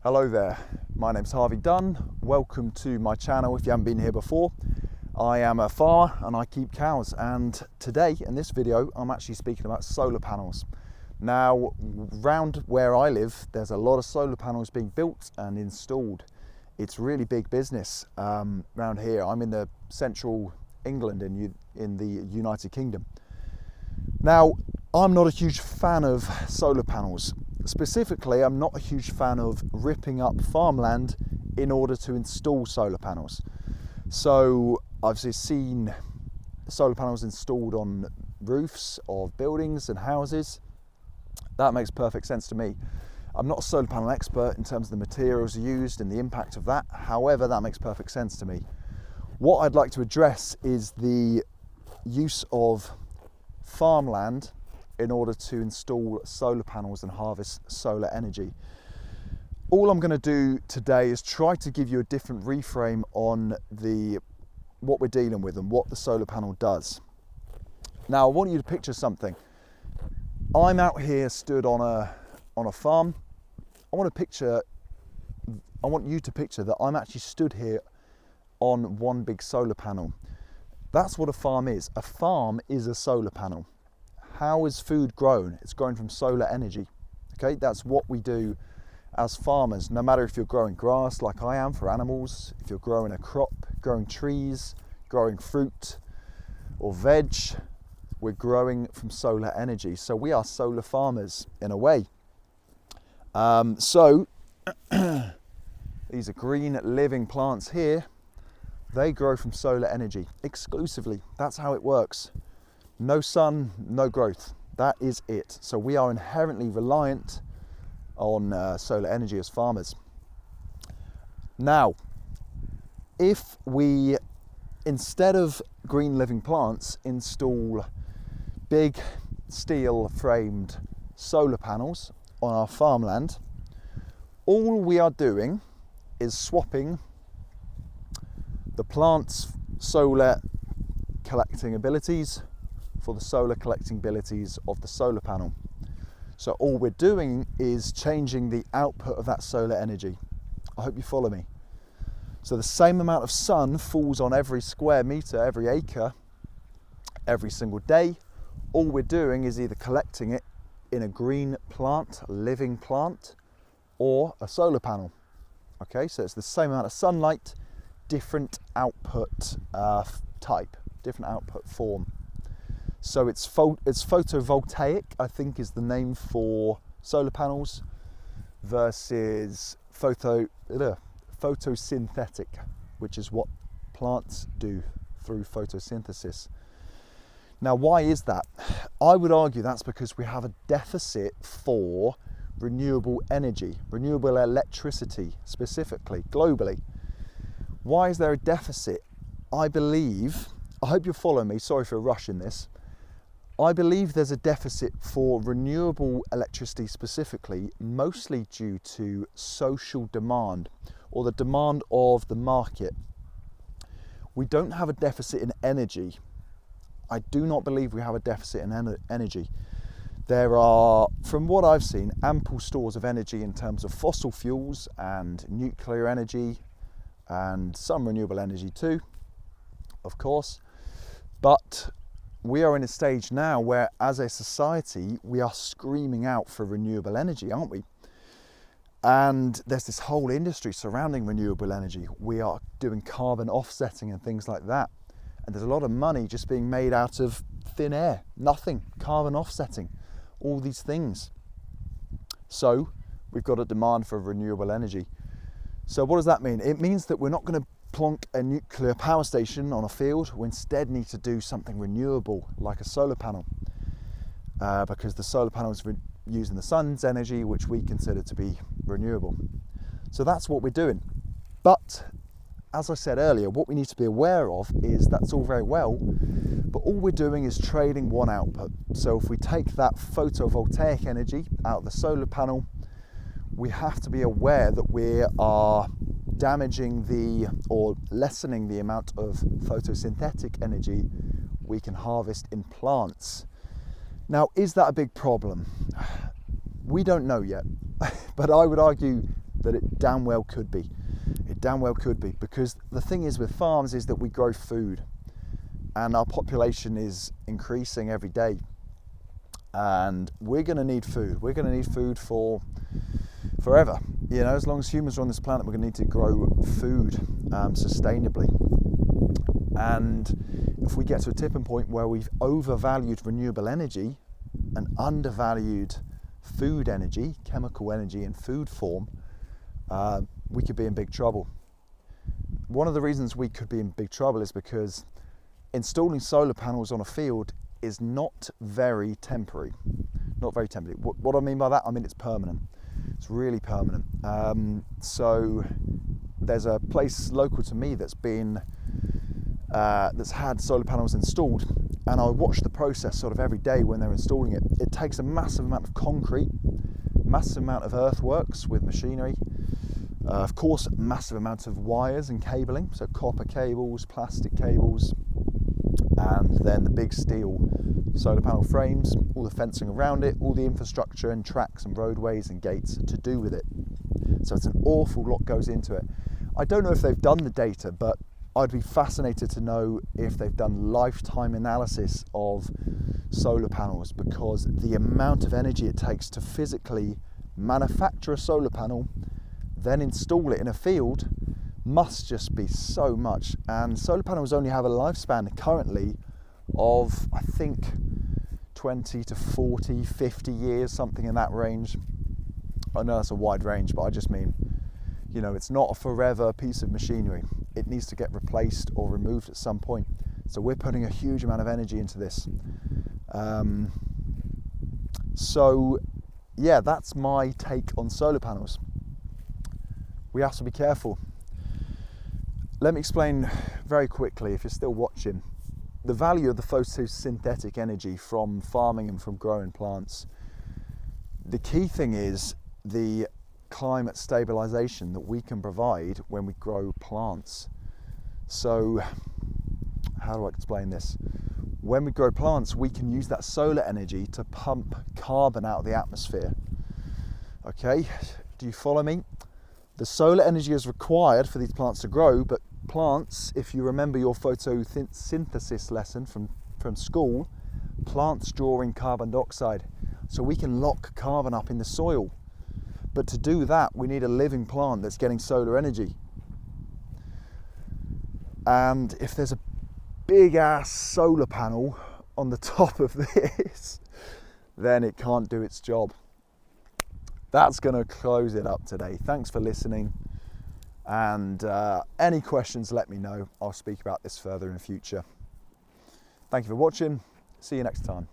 Hello there, my name's Harvey Dunn. Welcome to my channel if you haven't been here before. I am a farmer and I keep cows, and today in this video I'm actually speaking about solar panels. Now, round where I live there's a lot of solar panels being built and installed. It's really big business around here. I'm in the central England in the United Kingdom. Now, I'm not a huge fan of solar panels. Specifically, I'm not a huge fan of ripping up farmland in order to install solar panels. So I've seen solar panels installed on roofs of buildings and houses. That makes perfect sense to me. I'm not a solar panel expert in terms of the materials used and the impact of that. However, that makes perfect sense to me. What I'd like to address is the use of farmland in order to install solar panels and harvest solar energy. All I'm going to do today is try to give you a different reframe on what we're dealing with and what the solar panel does. Now, I want you to picture something. I'm out here stood on a farm. I want you to picture that I'm actually stood here on one big solar panel. That's what a farm is. A farm is a solar panel. How is food grown? It's grown from solar energy. Okay, that's what we do as farmers. No matter if you're growing grass like I am for animals, if you're growing a crop, growing trees, growing fruit or veg, we're growing from solar energy. So we are solar farmers in a way. These are green living plants here. They grow from solar energy exclusively. That's how it works. No sun, no growth. That is it. So we are inherently reliant on solar energy as farmers. Now, if we, instead of green living plants, install big steel framed solar panels on our farmland, all we are doing is swapping the plant's solar collecting abilities for the solar collecting abilities of the solar panel. So all we're doing is changing the output of that solar energy. I hope you follow me. So the same amount of sun falls on every square meter, every acre, every single day. All we're doing is either collecting it in a green plant, a living plant, or a solar panel. Okay, so it's the same amount of sunlight, different output type, different output form. So it's photovoltaic, I think is the name for solar panels, versus photosynthetic, which is what plants do through photosynthesis. Now, why is that? I would argue that's because we have a deficit for renewable energy, renewable electricity specifically, globally. Why is there a deficit? I hope you'll follow me, sorry for rushing this. I believe there's a deficit for renewable electricity specifically, mostly due to social demand or the demand of the market. We don't have a deficit in energy. I do not believe we have a deficit in energy. There are, from what I've seen, ample stores of energy in terms of fossil fuels and nuclear energy and some renewable energy too, of course. But we are in a stage now where, as a society, we are screaming out for renewable energy, aren't we? And there's this whole industry surrounding renewable energy. We are doing carbon offsetting and things like that. And there's a lot of money just being made out of thin air, nothing, carbon offsetting, all these things. So we've got a demand for renewable energy. So what does that mean? It means that we're not going to plonk a nuclear power station on a field. We instead need to do something renewable like a solar panel, because the solar panel is using the sun's energy, which we consider to be renewable. So that's what we're doing. But as I said earlier, what we need to be aware of is that's all very well, but all we're doing is trading one output. So if we take that photovoltaic energy out of the solar panel, we have to be aware that we are damaging or lessening the amount of photosynthetic energy we can harvest in plants. Now, is that a big problem? We don't know yet, but I would argue that it damn well could be. It damn well could be, because the thing is with farms is that we grow food, and our population is increasing every day, and we're going to need food. We're going to need food for forever. You know, as long as humans are on this planet, we're going to need to grow food sustainably. And if we get to a tipping point where we've overvalued renewable energy and undervalued food energy, chemical energy in food form, we could be in big trouble. One of the reasons we could be in big trouble is because installing solar panels on a field is not very temporary. Not very temporary. What I mean by that, I mean it's permanent. It's really permanent. So there's a place local to me that's had solar panels installed, and I watch the process sort of every day when they're installing it. It takes a massive amount of concrete, massive amount of earthworks with machinery, of course massive amounts of wires and cabling, so copper cables, plastic cables, and then the big steel solar panel frames, all the fencing around it, all the infrastructure and tracks and roadways and gates to do with it. So it's an awful lot goes into it. I don't know if they've done the data, but I'd be fascinated to know if they've done lifetime analysis of solar panels, because the amount of energy it takes to physically manufacture a solar panel, then install it in a field, must just be so much. And solar panels only have a lifespan currently of, I think, 20 to 40, 50 years, something in that range. I know that's a wide range, but I just mean, you know, it's not a forever piece of machinery. It needs to get replaced or removed at some point. So we're putting a huge amount of energy into this. So yeah, that's my take on solar panels. We have to be careful. Let me explain very quickly, if you're still watching, the value of the photosynthetic energy from farming and from growing plants. The key thing is the climate stabilization that we can provide when we grow plants. So how do I explain this? When we grow plants, we can use that solar energy to pump carbon out of the atmosphere. Okay, do you follow me? The solar energy is required for these plants to grow, but plants, if you remember your photosynthesis lesson from school, plants draw in carbon dioxide, so we can lock carbon up in the soil. But to do that, we need a living plant that's getting solar energy. And if there's a big ass solar panel on the top of this, then it can't do its job. That's going to close it up today. Thanks for listening. And any questions, let me know. I'll speak about this further in the future. Thank you for watching. See you next time.